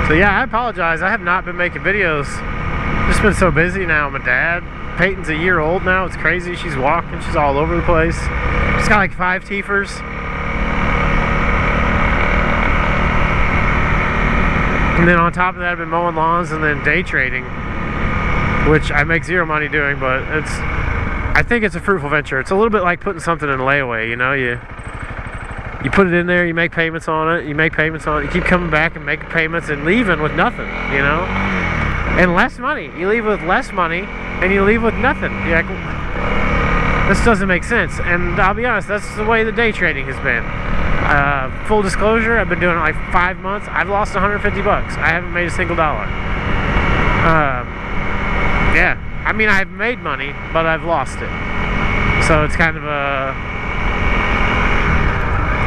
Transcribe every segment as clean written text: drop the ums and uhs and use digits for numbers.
So yeah, I apologize. I have not been making videos. Just been so busy now. I'm a dad. Peyton's a year old now. It's crazy. She's walking. She's all over the place. She's got like 5 teethers. And then on top of that, I've been mowing lawns and then day trading, which I make zero money doing, but I think it's a fruitful venture. It's a little bit like putting something in layaway, you know. You put it in there, you make payments on it, you keep coming back and making payments and leaving with nothing, you know. And less money. You leave with less money and you leave with nothing. You're like, this doesn't make sense. And I'll be honest, that's the way the day trading has been. Full disclosure, I've been doing it like 5 months. I've lost $150 bucks. I haven't made a single dollar. Yeah, I mean, I've made money, but I've lost it. So it's kind of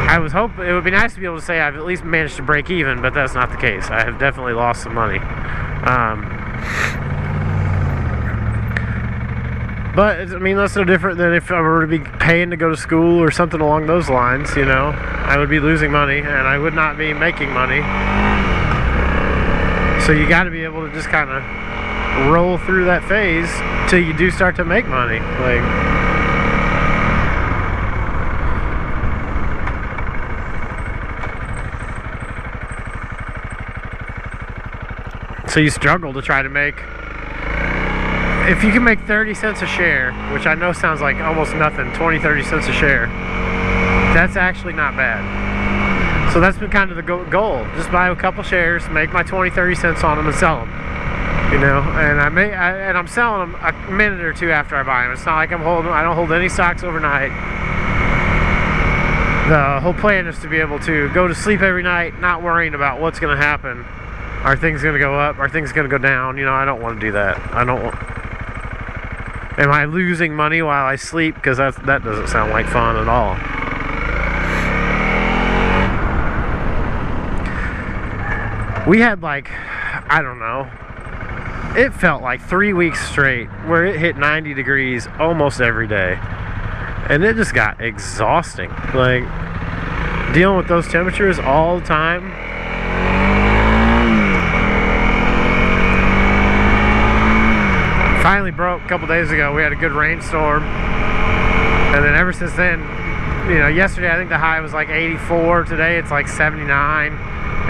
I was hoping it would be nice to be able to say I've at least managed to break even, but that's not the case. I have definitely lost some money. But I mean, that's no different than if I were to be paying to go to school or something along those lines, you know. I would be losing money and I would not be making money. So you got to be able to just kind of roll through that phase till you do start to make money. Like, so you struggle to try to make, if you can make 30 cents a share, which I know sounds like almost nothing, 20-30 cents a share, that's actually not bad. So that's been kind of the goal. Just buy a couple shares, make my 20-30 cents on them and sell them. You know, and I'm selling them a minute or two after I buy them. It's not like I don't hold any stocks overnight. The whole plan is to be able to go to sleep every night, not worrying about what's going to happen. Are things going to go up? Are things going to go down? You know, I don't want to do that. Am I losing money while I sleep? Because that doesn't sound like fun at all. We had like, I don't know, it felt like 3 weeks straight where it hit 90 degrees almost every day. And it just got exhausting. Like, dealing with those temperatures all the time. Finally broke a couple days ago. We had a good rainstorm, and then ever since then, you know, yesterday I think the high was like 84. Today it's like 79,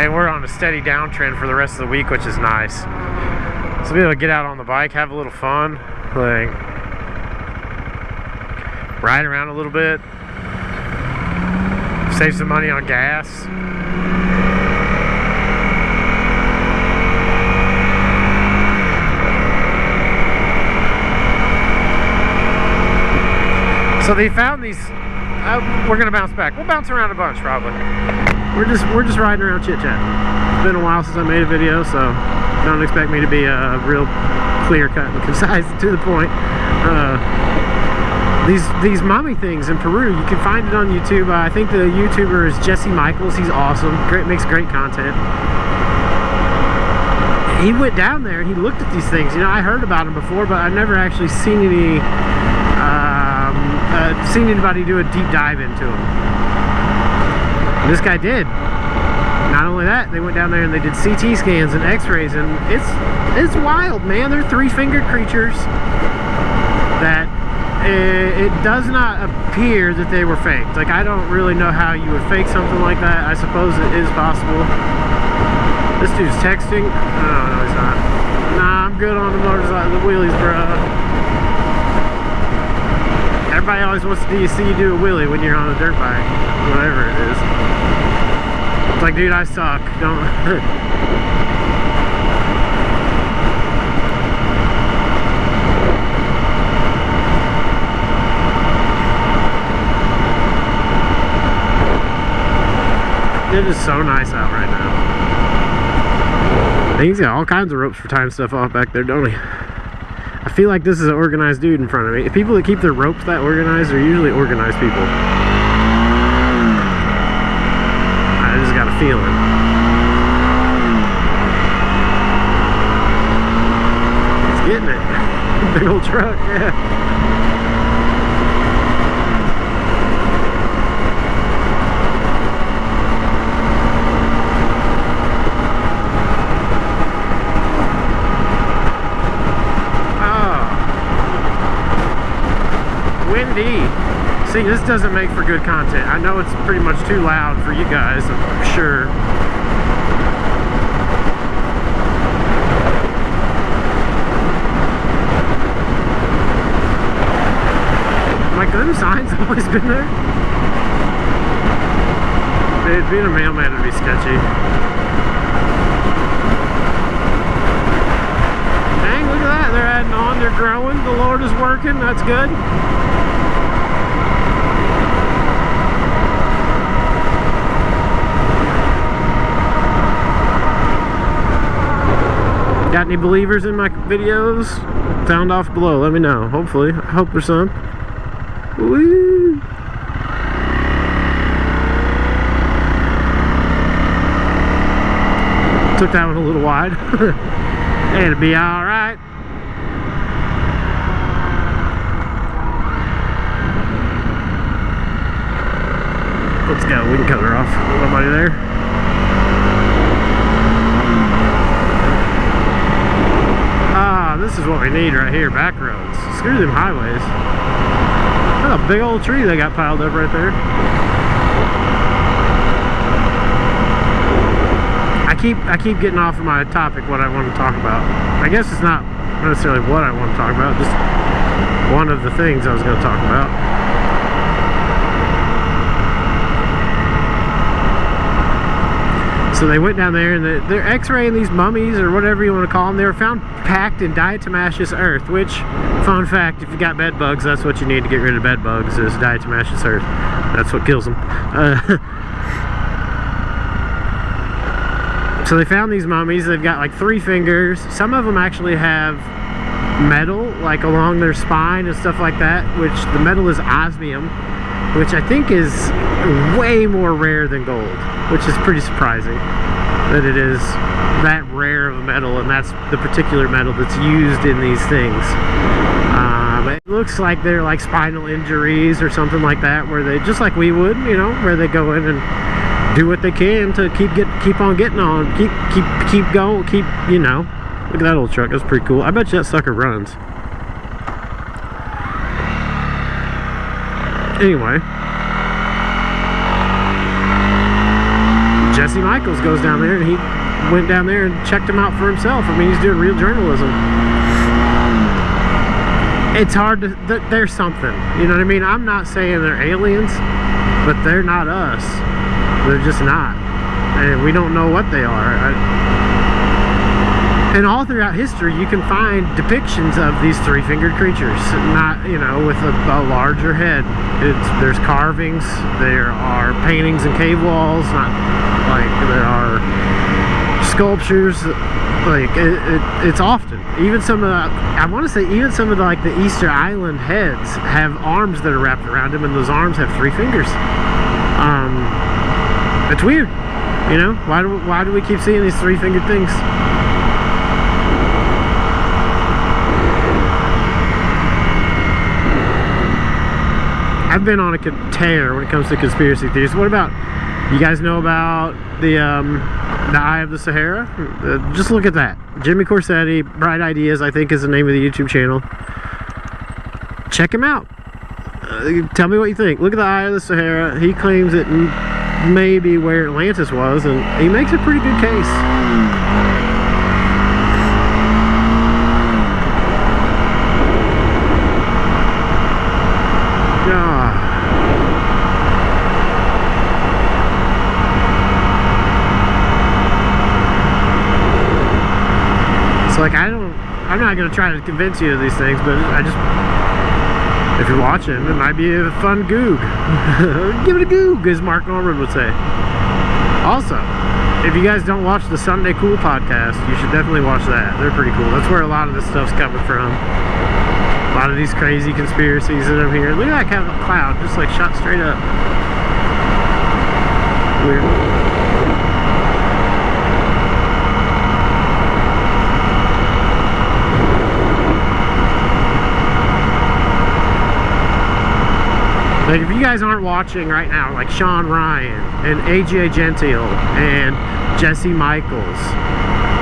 and we're on a steady downtrend for the rest of the week, which is nice. So be able to get out on the bike, have a little fun, like ride around a little bit, save some money on gas. So they found these. We're gonna bounce back. We'll bounce around a bunch probably. We're just riding around chit chatting. It's been a while since I made a video, so don't expect me to be real clear cut and concise and to the point. These mummy things in Peru, you can find it on YouTube. I think the YouTuber is Jesse Michaels. He's awesome. Makes great content. He went down there and he looked at these things. You know, I heard about them before, but I've never actually seen anybody do a deep dive into them. And this guy did. Not only that, they went down there and they did CT scans and x-rays, and it's wild, man. They're 3-fingered creatures that it does not appear that they were faked. Like, I don't really know how you would fake something like that. I suppose it is possible. This dude's texting. Oh, no, he's not. Nah, I'm good on the motorcycle, the wheelies, bro. Everybody always wants to see you do a wheelie when you're on a dirt bike, whatever it is. It's like, dude, I suck. Don't. It is so nice out right now. I think he's got all kinds of ropes for tying stuff off back there, don't he? I feel like this is an organized dude in front of me. People that keep their ropes that organized are usually organized people. I just got a feeling. He's getting it. Big old truck, yeah. See, this doesn't make for good content. I know it's pretty much too loud for you guys, I'm sure. Like, have them signs always been there? Dude, being a mailman would be sketchy. Dang, look at that. They're adding on, they're growing. The Lord is working, that's good. Got any believers in my videos? Sound off below, let me know. Hopefully, I hope there's some. Woo! Took that one a little wide. It'll be alright. Let's go, we can cut her off. Nobody there. Ah, this is what we need right here, back roads. Screw them highways. That's a big old tree they got piled up right there. I keep getting off of my topic, what I want to talk about. I guess it's not necessarily what I want to talk about, just one of the things I was going to talk about. So they went down there and they're x-raying these mummies, or whatever you want to call them. They were found packed in diatomaceous earth, which, fun fact, if you got bed bugs, that's what you need to get rid of bed bugs, is diatomaceous earth. That's what kills them. So they found these mummies. They've got like 3 fingers. Some of them actually have metal like along their spine and stuff like that, which the metal is osmium, which I think is way more rare than gold, which is pretty surprising that it is that rare of a metal, and that's the particular metal that's used in these things. It looks like they're like spinal injuries or something like that, where they, just like we would, you know, where they go in and do what they can to keep on getting on, keep going, you know. Look at that old truck, that's pretty cool. I bet you that sucker runs. Anyway, Jesse Michaels goes down there, and he went down there and checked him out for himself. I mean, he's doing real journalism. It's hard to, there's something, you know what I mean? I'm not saying they're aliens, but they're not us. They're just not, and we don't know what they are. And all throughout history, you can find depictions of these 3-fingered creatures, not, you know, with a larger head. There's carvings, there are paintings and cave walls, not like there are sculptures. Like it's often, even some of the, I want to say even some of the, like the Easter Island heads have arms that are wrapped around them, and those arms have 3 fingers. It's weird, you know. Why do we keep seeing these 3-fingered things? I've been on a tear when it comes to conspiracy theories. What about, you guys know about the Eye of the Sahara? Just look at that. Jimmy Corsetti, Bright Ideas, I think is the name of the YouTube channel. Check him out. Tell me what you think. Look at the Eye of the Sahara. He claims it may be where Atlantis was, and he makes a pretty good case. So like, I'm not going to try to convince you of these things, but I just, if you're watching, it might be a fun goog. Give it a goog, as Mark Norman would say. Also, if you guys don't watch the Sunday Cool podcast, you should definitely watch that. They're pretty cool. That's where a lot of this stuff's coming from. A lot of these crazy conspiracies that I'm hearing. Look at that kind of cloud, just like shot straight up. Weird. Like, if you guys aren't watching right now, like Sean Ryan and AJ Gentile and Jesse Michaels,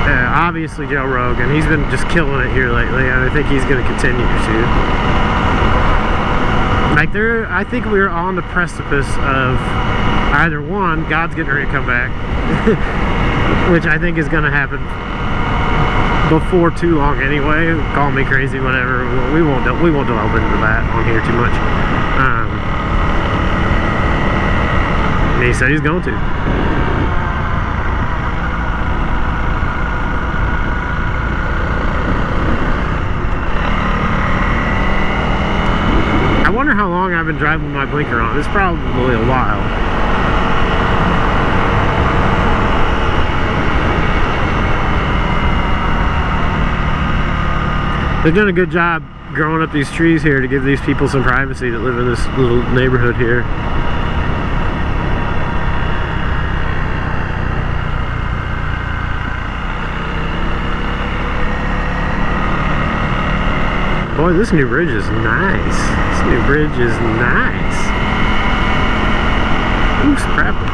obviously Joe Rogan, he's been just killing it here lately, and I think he's going to continue to. Like I think we're on the precipice of either one, God's getting ready to come back, which I think is going to happen before too long anyway. Call me crazy, whatever. We won't delve into that on here too much. He said he's going to. I wonder how long I've been driving with my blinker on. It's probably a while. They've done a good job growing up these trees here to give these people some privacy that live in this little neighborhood here. Boy, this new bridge is nice. This new bridge is nice. Ooh, scrappy.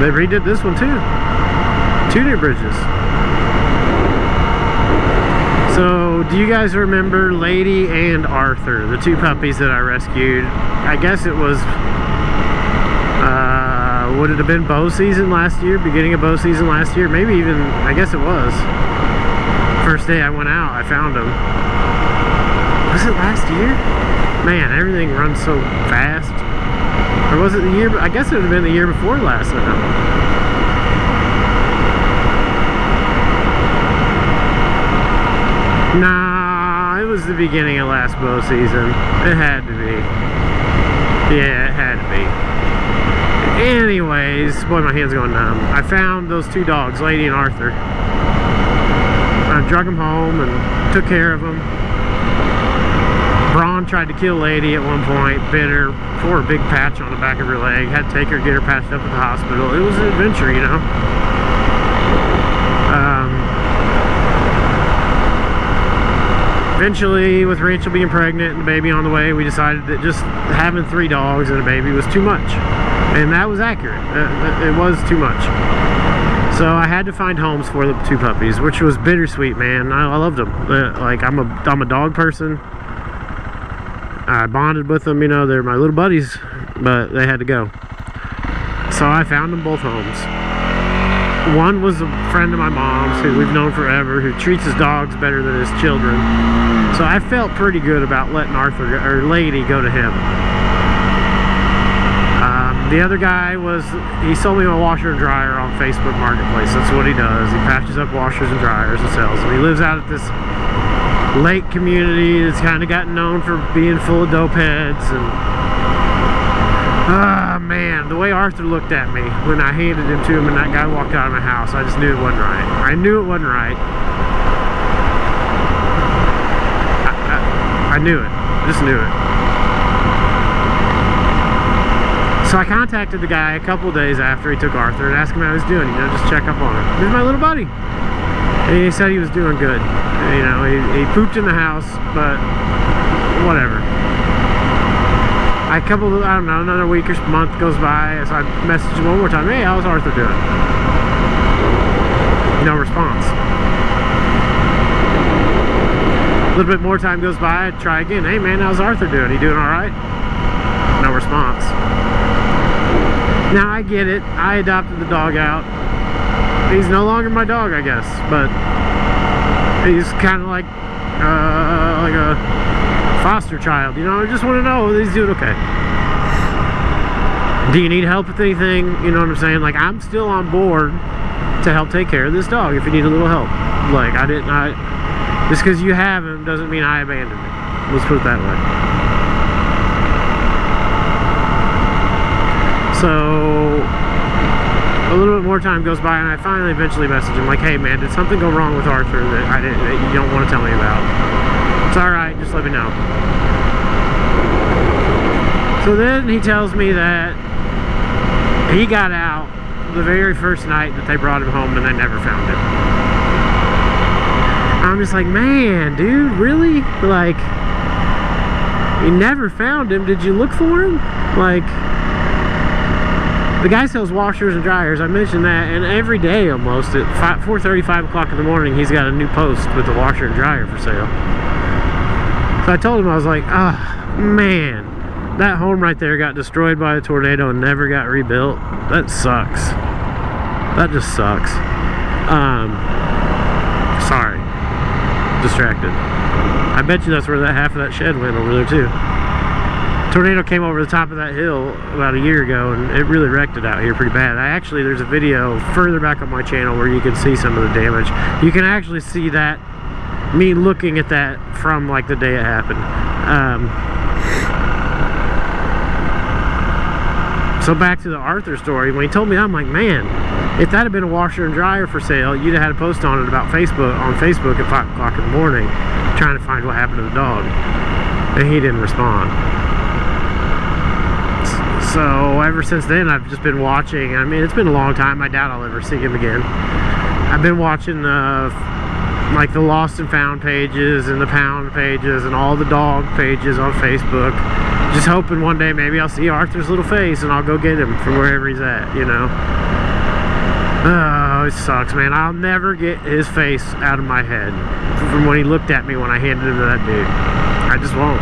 They redid this one too. 2 new bridges. So, do you guys remember Lady and Arthur, the 2 puppies that I rescued? I guess it was, would it have been bow season last year? Beginning of bow season last year? Maybe even, I guess it was. First day I went out, I found them. Was it last year? Man, everything runs so fast. Or was it the year? I guess it would have been the year before last now. Nah, it was the beginning of last bow season. It had to be. Yeah, it had to be. Anyways, boy, my hand's going numb. I found those 2 dogs, Lady and Arthur. I drug them home and took care of them. Braun tried to kill Lady at one point, bit her, tore a big patch on the back of her leg, had to take her, get her patched up at the hospital. It was an adventure, you know. Eventually, with Rachel being pregnant and the baby on the way, we decided that just having 3 dogs and a baby was too much. And that was accurate. It was too much. So I had to find homes for the 2 puppies, which was bittersweet, man. I loved them. Like, I'm a dog person. I bonded with them, you know, they're my little buddies, but they had to go. So I found them both homes. One was a friend of my mom's who we've known forever, who treats his dogs better than his children. So I felt pretty good about letting Arthur, or Lady, go to him. The other guy he sold me a washer and dryer on Facebook Marketplace. That's what he does. He patches up washers and dryers and sells them. He lives out at this lake community that's kind of gotten known for being full of dope heads. And man, the way Arthur looked at me when I handed him to him and that guy walked out of my house, I just knew it wasn't right. I knew it wasn't right. I knew it. Just knew it. So I contacted the guy a couple of days after he took Arthur and asked him how he was doing, you know, just check up on him. He was my little buddy. And he said he was doing good. You know, he pooped in the house, but whatever. I don't know, another week or month goes by, so I messaged him one more time. Hey, how's Arthur doing? No response. A little bit more time goes by, I try again. Hey man, how's Arthur doing? He doing alright? No response. Now I get it, I adopted the dog out. He's no longer my dog, I guess, but he's kind of like a foster child, you know. I just want to know he's doing okay. Do you need help with anything? You know what I'm saying? Like, I'm still on board to help take care of this dog if you need a little help. Like, just because you have him doesn't mean I abandoned him. Let's put it that way. So a little bit more time goes by and I finally eventually message him like, hey man, did something go wrong with Arthur that you don't want to tell me about? It's alright, just let me know. So then he tells me that he got out the very first night that they brought him home, and they never found him. I'm just like, man, dude, really? Like, you never found him? Did you look for him? Like, the guy sells washers and dryers, I mentioned that, and every day almost at 4:30, 5 o'clock in the morning, he's got a new post with a washer and dryer for sale. So I told him, I was like, oh, man, that home right there got destroyed by a tornado and never got rebuilt. That sucks. That just sucks. Sorry. Distracted. I bet you that's where that half of that shed went over there too. Tornado came over the top of that hill about a year ago, and it really wrecked it out here pretty bad. There's a video further back on my channel where you can see some of the damage. You can actually see that, me looking at that from like the day it happened. So back to the Arthur story, when he told me that, I'm like, man, if that had been a washer and dryer for sale, you'd have had a post on it about Facebook, at 5 o'clock in the morning, trying to find what happened to the dog. And he didn't respond. So ever since then, I've just been watching. I mean, it's been a long time. I doubt I'll ever see him again. I've been watching like the lost and found pages and the pound pages and all the dog pages on Facebook. Just hoping one day maybe I'll see Arthur's little face and I'll go get him from wherever he's at, you know. Oh, it sucks, man. I'll never get his face out of my head from when he looked at me when I handed him to that dude. I just won't.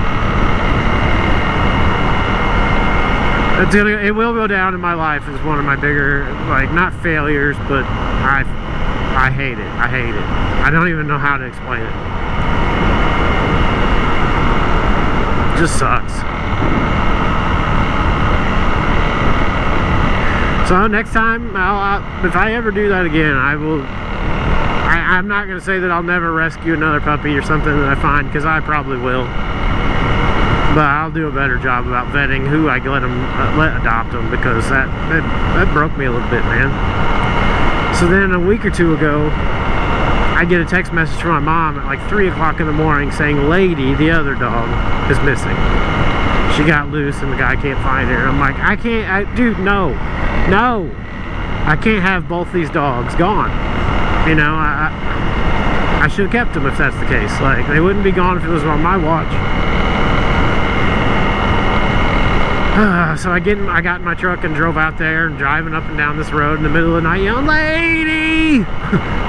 It will go down in my life as one of my bigger, like, not failures, but I hate it. I hate it. I don't even know how to explain it. It just sucks. So next time, if I ever do that again, I'm not going to say that I'll never rescue another puppy or something that I find, because I probably will. But I'll do a better job about vetting who I let adopt them, because that broke me a little bit, man. So then a week or two ago, I get a text message from my mom at like 3 o'clock in the morning saying Lady, the other dog, is missing. She got loose and the guy can't find her. I'm like, dude, no, I can't have both these dogs gone. You know, I should have kept them if that's the case. Like, they wouldn't be gone if it was on my watch. So I got in my truck and drove out there and driving up and down this road in the middle of the night yelling, Lady!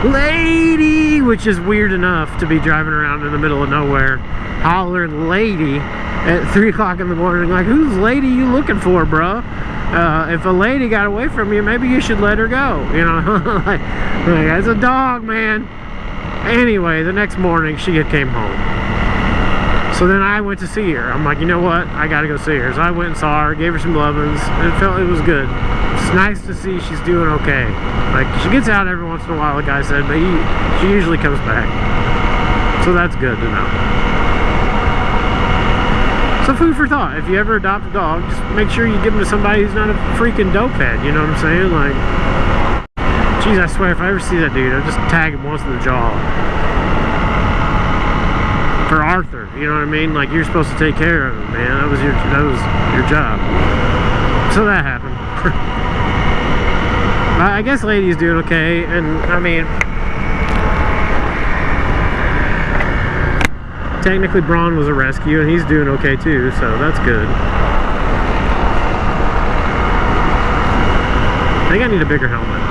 Lady! Which is weird enough to be driving around in the middle of nowhere hollering Lady at 3 o'clock in the morning. Like, whose lady you looking for, bruh? If a lady got away from you, maybe you should let her go. You know, like, it's a dog, man. Anyway, the next morning she came home. So then I went to see her. I'm like, you know what? I gotta go see her. So I went and saw her, gave her some lovin's, and it was good. It's nice to see she's doing okay. Like, she gets out every once in a while, like I said, but she usually comes back. So that's good to know. So food for thought. If you ever adopt a dog, just make sure you give him to somebody who's not a freaking dopehead. You know what I'm saying? Like, geez, I swear, if I ever see that dude, I'll just tag him once in the jaw. For Arthur, you know what I mean? Like, you're supposed to take care of him, man. That was your job. So that happened. I guess Lady's doing okay, and I mean, technically Braun was a rescue, and he's doing okay too, so that's good. I think I need a bigger helmet.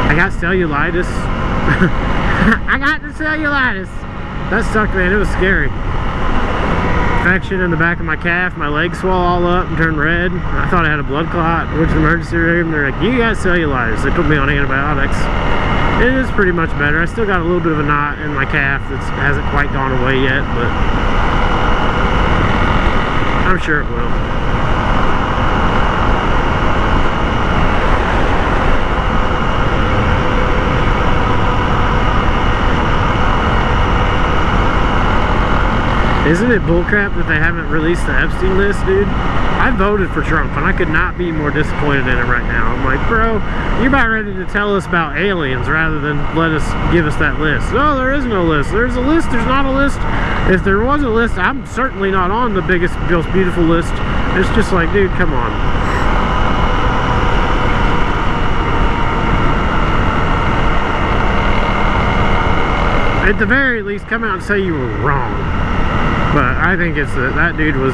I got cellulitis. I got the cellulitis. That sucked, man. It was scary. Infection in the back of my calf. My legs swelled all up and turned red. I thought I had a blood clot. I went to the emergency room. They're like, you got cellulitis. They put me on antibiotics. It is pretty much better. I still got a little bit of a knot in my calf that hasn't quite gone away yet, but I'm sure it will. Isn't it bullcrap that they haven't released the Epstein list, dude? I voted for Trump, and I could not be more disappointed in it right now. I'm like, bro, you're about ready to tell us about aliens rather than give us that list. No, there is no list. There's a list. There's not a list. If there was a list, I'm certainly not on the biggest, most beautiful list. It's just like, dude, come on. At the very least, come out and say you were wrong. But I think it's that dude was,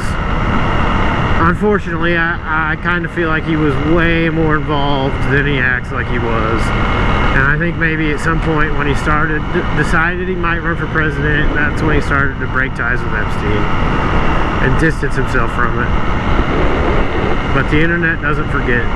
unfortunately, I kind of feel like he was way more involved than he acts like he was. And I think maybe at some point when he decided he might run for president, that's when he started to break ties with Epstein and distance himself from it. But the internet doesn't forget.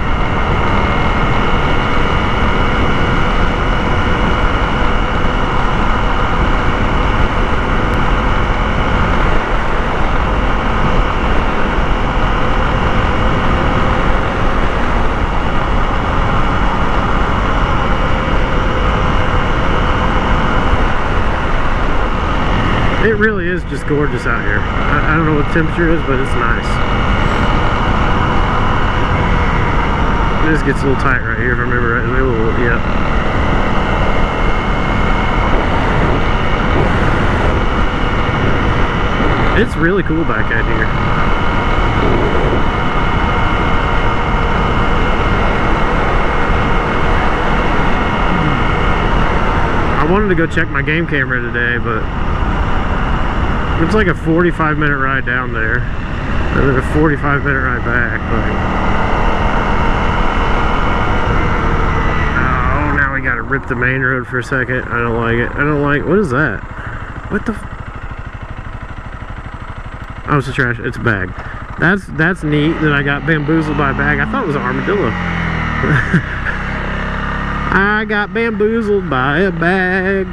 It really is just gorgeous out here. I don't know what the temperature is, but it's nice. This gets a little tight right here, if I remember right. A little, yeah. It's really cool back out here. I wanted to go check my game camera today, but it's like a 45-minute ride down there, and then a 45-minute ride back. Like, oh, now we gotta rip the main road for a second. I don't like it. I don't like. What is that? What the? Oh, it's a trash. It's a bag. That's neat that I got bamboozled by a bag. I thought it was an armadillo. I got bamboozled by a bag.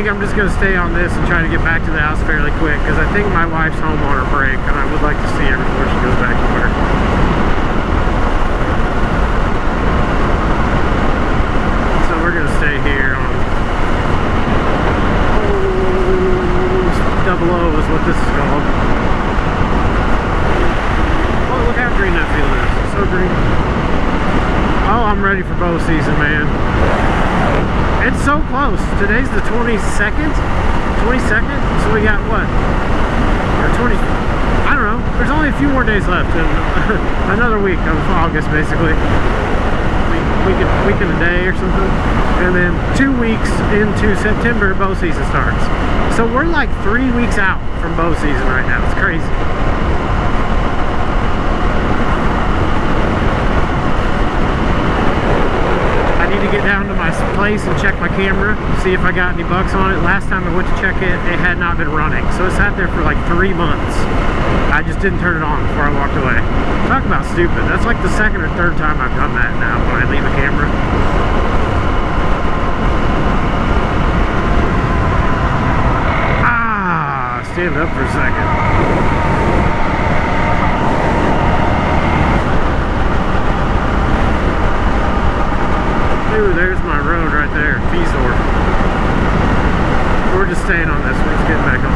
I'm just going to stay on this and try to get back to the house fairly quick, because I think my wife's home on her break and I would like to see her before she goes back to work. So we're going to stay here on Double O is what this is called. Oh, look how green that field is. It's so green. Oh, I'm ready for bow season, man. It's so close. Today's the 22nd? 22nd? So we got what? Or 20, I don't know. There's only a few more days left and another week of August, basically. Week and a day or something. And then 2 weeks into September, bow season starts. So we're like 3 weeks out from bow season right now. It's crazy. To get down to my place and check my camera, see if I got any bucks on it. Last time I went to check it, it had not been running, so it sat there for like 3 months. I just didn't turn it on before I walked away. Talk about stupid. That's like the second or third time I've done that now when I leave a camera. Stand up for a second. Ooh, there's my road right there, Feesor. We're just staying on this, we're just getting back on.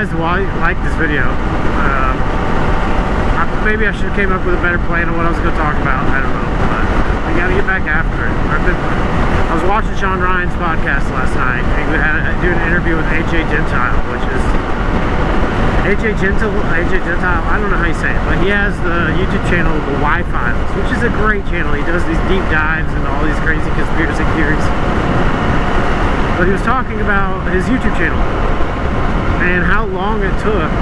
guys to like this video. Maybe I should have came up with a better plan of what I was going to talk about. I don't know, but we got to get back after it. I was watching Sean Ryan's podcast last night. He had doing an interview with AJ Gentile, which is AJ Gentile. I don't know how you say it, but he has the YouTube channel, The Y Files, which is a great channel. He does these deep dives into all these crazy conspiracy theories. But he was talking about his YouTube channel and how long it took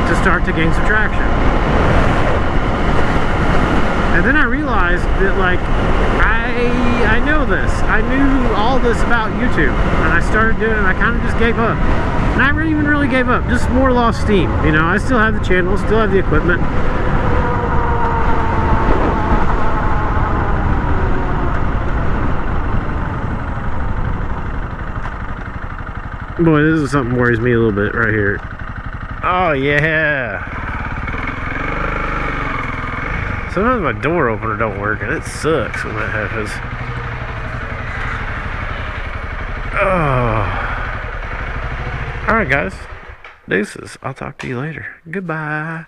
to start to gain some traction. And then I realized that, like, I know this. I knew all this about YouTube, and I started doing it, and I kind of just gave up. And I really even really gave up, just more lost steam. You know, I still have the channel, still have the equipment. Boy, this is something worries me a little bit right here. Oh yeah. Sometimes my door opener don't work, and it sucks when that happens. Oh. Alright guys, deuces. I'll talk to you later. Goodbye.